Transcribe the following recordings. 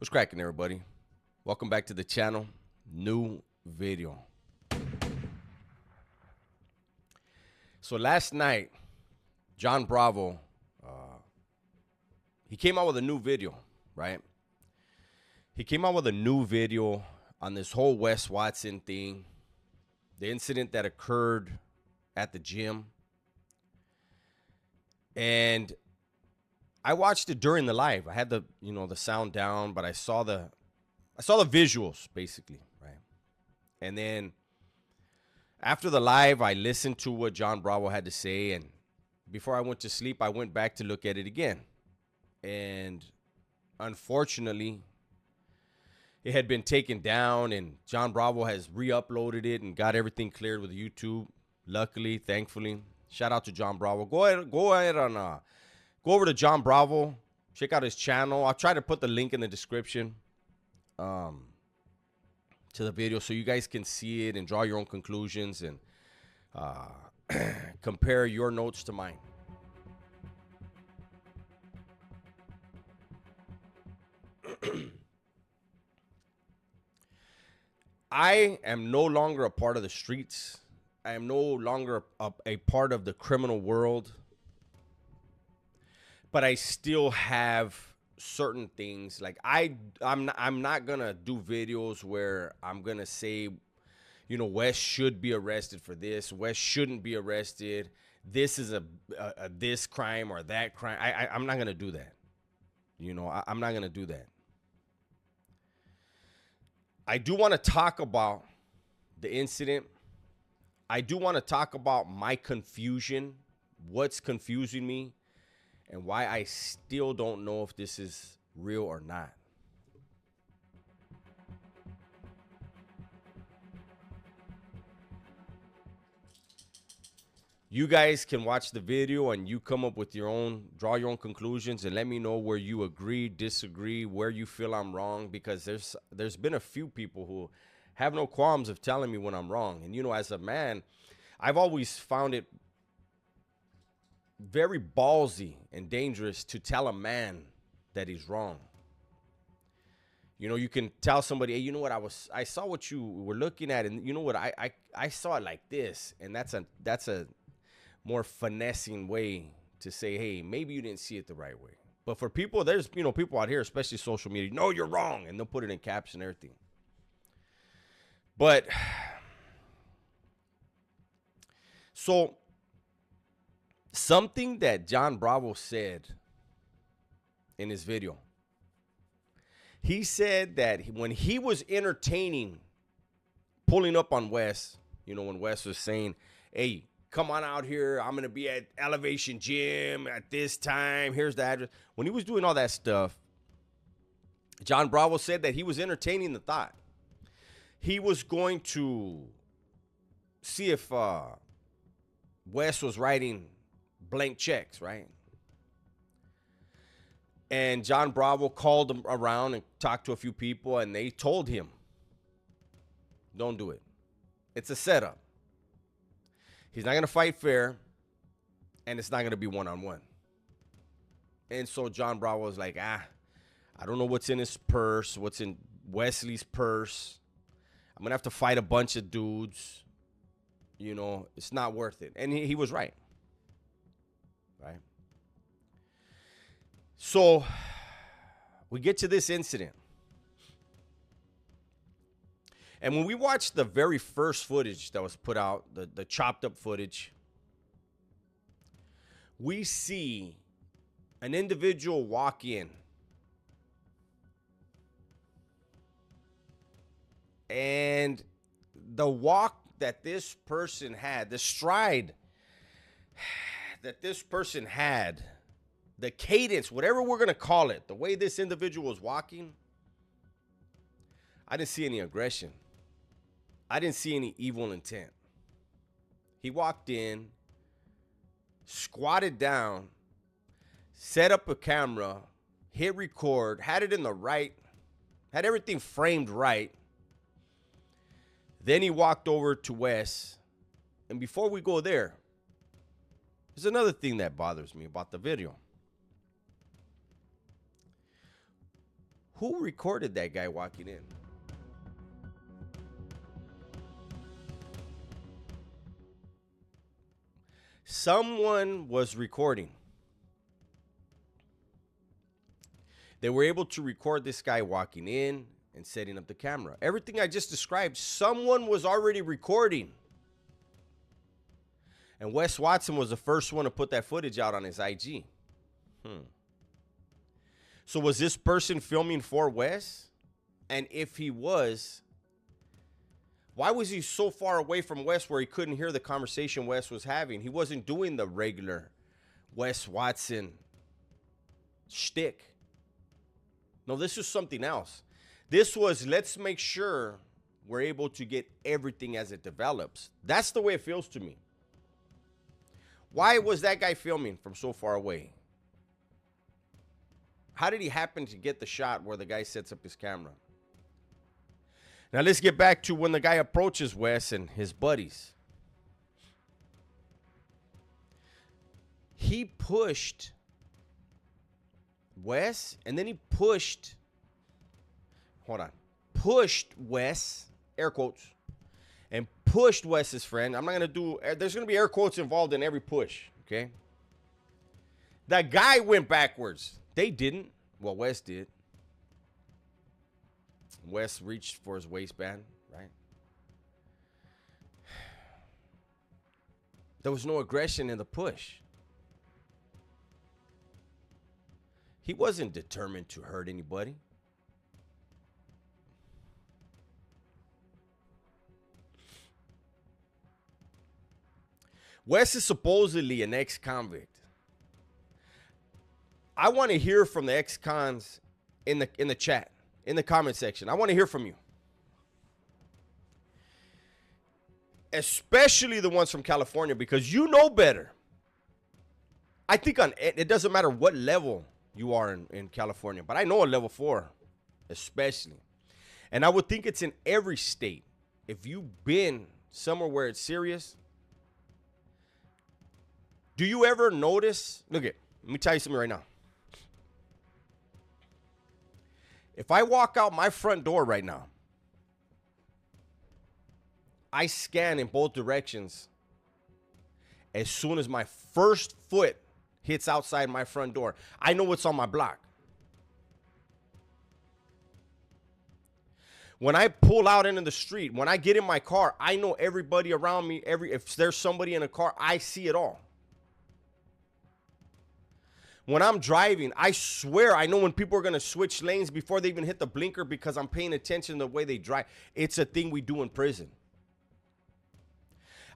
What's cracking, everybody? Welcome back to the channel. New video. So last night, John Bravo, he came out with a new video, right? He came out with a new video on this whole Wes Watson thing, the incident that occurred at the gym. And I watched it during the live. I had the sound down, but I saw the visuals basically, right? And then after the live, I listened to what John Bravo had to say, and before I went to sleep, I went back to look at it again. And unfortunately, it had been taken down, and John Bravo has re-uploaded it and got everything cleared with YouTube. Luckily, thankfully, shout out to John Bravo. Go ahead and go over to John Bravo. Check out his channel. I'll try to put the link in the description to the video so you guys can see it and draw your own conclusions and compare your notes to mine. I am no longer a part of the streets. I am no longer a part of the criminal world. But I still have certain things. Like I'm not gonna do videos where I'm gonna say, Wes should be arrested for this. Wes shouldn't be arrested. This is a this crime or that crime. I'm not gonna do that. I'm not gonna do that. I do want to talk about the incident. I do want to talk about my confusion, what's confusing me, and why I still don't know if this is real or not. You guys can watch the video and you come up with draw your own conclusions, and let me know where you agree, disagree, where you feel I'm wrong, because there's been a few people who have no qualms of telling me when I'm wrong. And as a man, I've always found it very ballsy and dangerous to tell a man that he's wrong. You can tell somebody, hey, you know what, I saw what you were looking at, and you know what, I saw it like this, and that's a more finessing way to say, hey, maybe you didn't see it the right way. But for people, there's people out here, especially social media, no, you're wrong, and they'll put it in caps and everything. But so something that John Bravo said in his video, he said that when he was entertaining, pulling up on Wes, when Wes was saying, hey, come on out here, I'm going to be at Elevation Gym at this time, here's the address. When he was doing all that stuff, John Bravo said that he was entertaining the thought. He was going to see if Wes was writing blank checks, right? And John Bravo called him around and talked to a few people, and they told him, don't do it. It's a setup. He's not going to fight fair, and it's not going to be one-on-one. And so John Bravo was like, I don't know what's in his purse, what's in Wesley's purse. I'm going to have to fight a bunch of dudes. It's not worth it. And he was right. Right? So we get to this incident. And when we watched the very first footage that was put out, the chopped up footage, we see an individual walk in. And the walk that this person had, the stride that this person had, the cadence, whatever we're going to call it, the way this individual was walking, I didn't see any aggression. I didn't see any evil intent. He walked in, squatted down, set up a camera, hit record, had it in the right, had everything framed right. Then he walked over to Wes. And before we go there, there's another thing that bothers me about the video. Who recorded that guy walking in? Someone was recording. They were able to record this guy walking in and setting up the camera. Everything I just described, someone was already recording. And Wes Watson was the first one to put that footage out on his IG. So was this person filming for Wes? And if he was, why was he so far away from Wes where he couldn't hear the conversation Wes was having? He wasn't doing the regular Wes Watson shtick. No, this was something else. This was, let's make sure we're able to get everything as it develops. That's the way it feels to me. Why was that guy filming from so far away? How did he happen to get the shot where the guy sets up his camera? Now let's get back to when the guy approaches Wes and his buddies. He pushed Wes, and then he pushed Wes, air quotes, and pushed Wes's friend. I'm not going to do, there's going to be air quotes involved in every push, okay? That guy went backwards. They didn't. Well, Wes did. Wes reached for his waistband, right? There was no aggression in the push. He wasn't determined to hurt anybody. Wes is supposedly an ex-convict. I want to hear from the ex-cons in the chat, in the comment section. I want to hear from you. Especially the ones from California, because you know better. I think it doesn't matter what level you are in California, but I know a level 4, especially. And I would think it's in every state. If you've been somewhere where it's serious, do you ever notice? Let me tell you something right now. If I walk out my front door right now, I scan in both directions. As soon as my first foot hits outside my front door, I know what's on my block. When I pull out into the street, when I get in my car, I know everybody around me. If there's somebody in a car, I see it all. When I'm driving, I swear I know when people are going to switch lanes before they even hit the blinker because I'm paying attention to the way they drive. It's a thing we do in prison.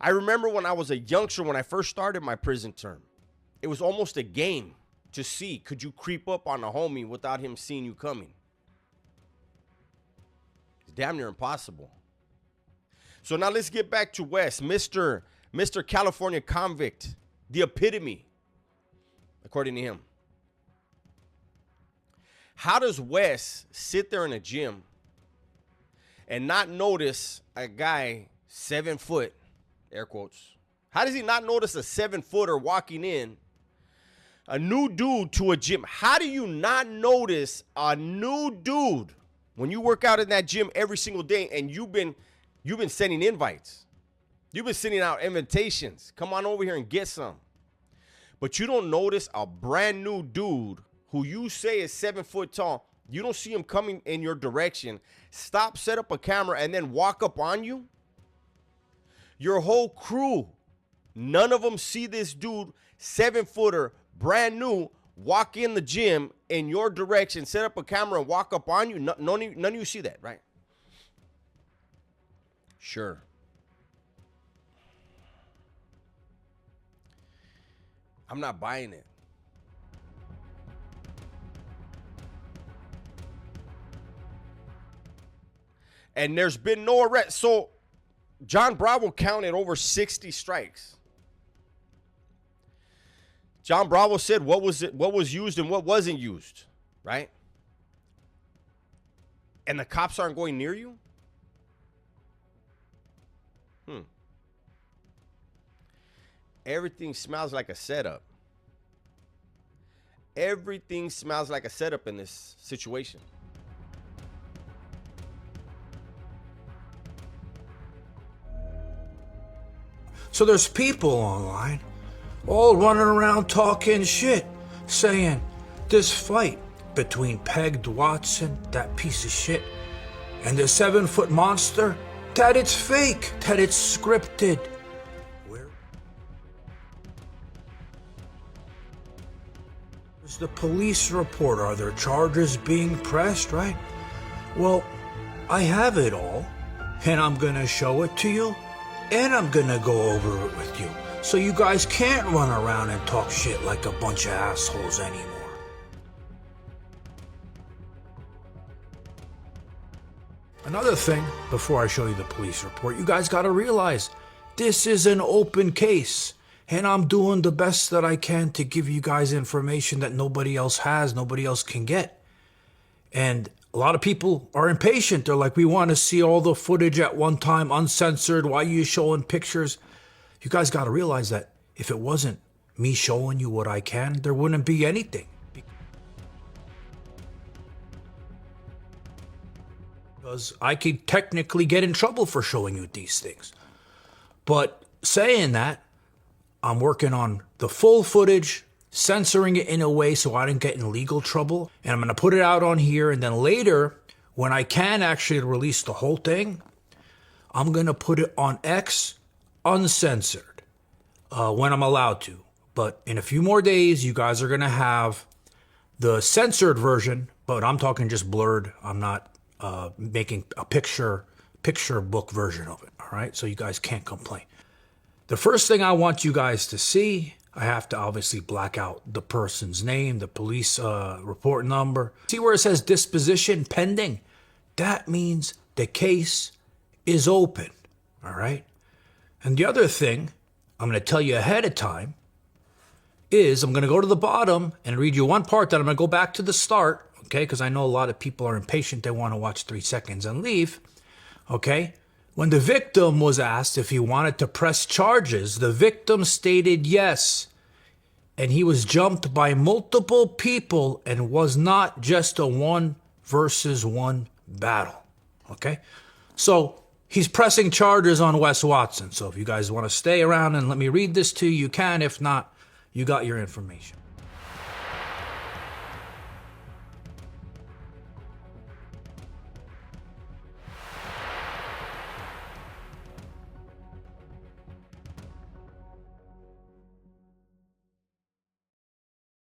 I remember when I was a youngster, when I first started my prison term, it was almost a game to see, could you creep up on a homie without him seeing you coming? It's damn near impossible. So now let's get back to Wes, Mr. California convict, the epitome. According to him. How does Wes sit there in a gym and not notice a guy 7 foot, air quotes? How does he not notice a 7-footer walking in, a new dude to a gym? How do you not notice a new dude when you work out in that gym every single day and you've been sending invites? You've been sending out invitations. Come on over here and get some. But you don't notice a brand new dude who you say is 7 foot tall. You don't see him coming in your direction. Stop, set up a camera, and then walk up on you. Your whole crew, none of them see this dude, 7-footer, brand new, walk in the gym in your direction, set up a camera, and walk up on you. None of you see that, right? Sure. I'm not buying it. And there's been no arrest. So John Bravo counted over 60 strikes. John Bravo said what was used and what wasn't used, right? And the cops aren't going near you? Everything smells like a setup. Everything smells like a setup in this situation. So there's people online all running around talking shit, saying this fight between Pegged Watson, that piece of shit, and the 7-foot monster, that it's fake, that it's scripted. Where's the police report? Are there charges being pressed, right? Well, I have it all, and I'm gonna show it to you, and I'm gonna go over it with you, so you guys can't run around and talk shit like a bunch of assholes anymore. Another thing, before I show you the police report, you guys gotta realize this is an open case, and I'm doing the best that I can to give you guys information that nobody else has, nobody else can get. And a lot of people are impatient. They're like, we want to see all the footage at one time, uncensored. Why are you showing pictures? You guys got to realize that if it wasn't me showing you what I can, there wouldn't be anything. Because I could technically get in trouble for showing you these things. But saying that, I'm working on the full footage, censoring it in a way so I didn't get in legal trouble. And I'm going to put it out on here. And then later, when I can actually release the whole thing, I'm going to put it on X uncensored when I'm allowed to. But in a few more days, you guys are going to have the censored version, but I'm talking just blurred. I'm not making a picture book version of it. All right. So you guys can't complain. The first thing I want you guys to see, I have to obviously black out the person's name, the police report number. See where it says disposition pending? That means the case is open. All right. And the other thing I'm going to tell you ahead of time is I'm going to go to the bottom and read you one part, then I'm going to go back to the start. Okay. Because I know a lot of people are impatient. They want to watch 3 seconds and leave. Okay. When the victim was asked if he wanted to press charges, the victim stated yes. And he was jumped by multiple people and was not just a 1 versus 1 battle. Okay? So he's pressing charges on Wes Watson. So if you guys want to stay around and let me read this to you, you can. If not, you got your information.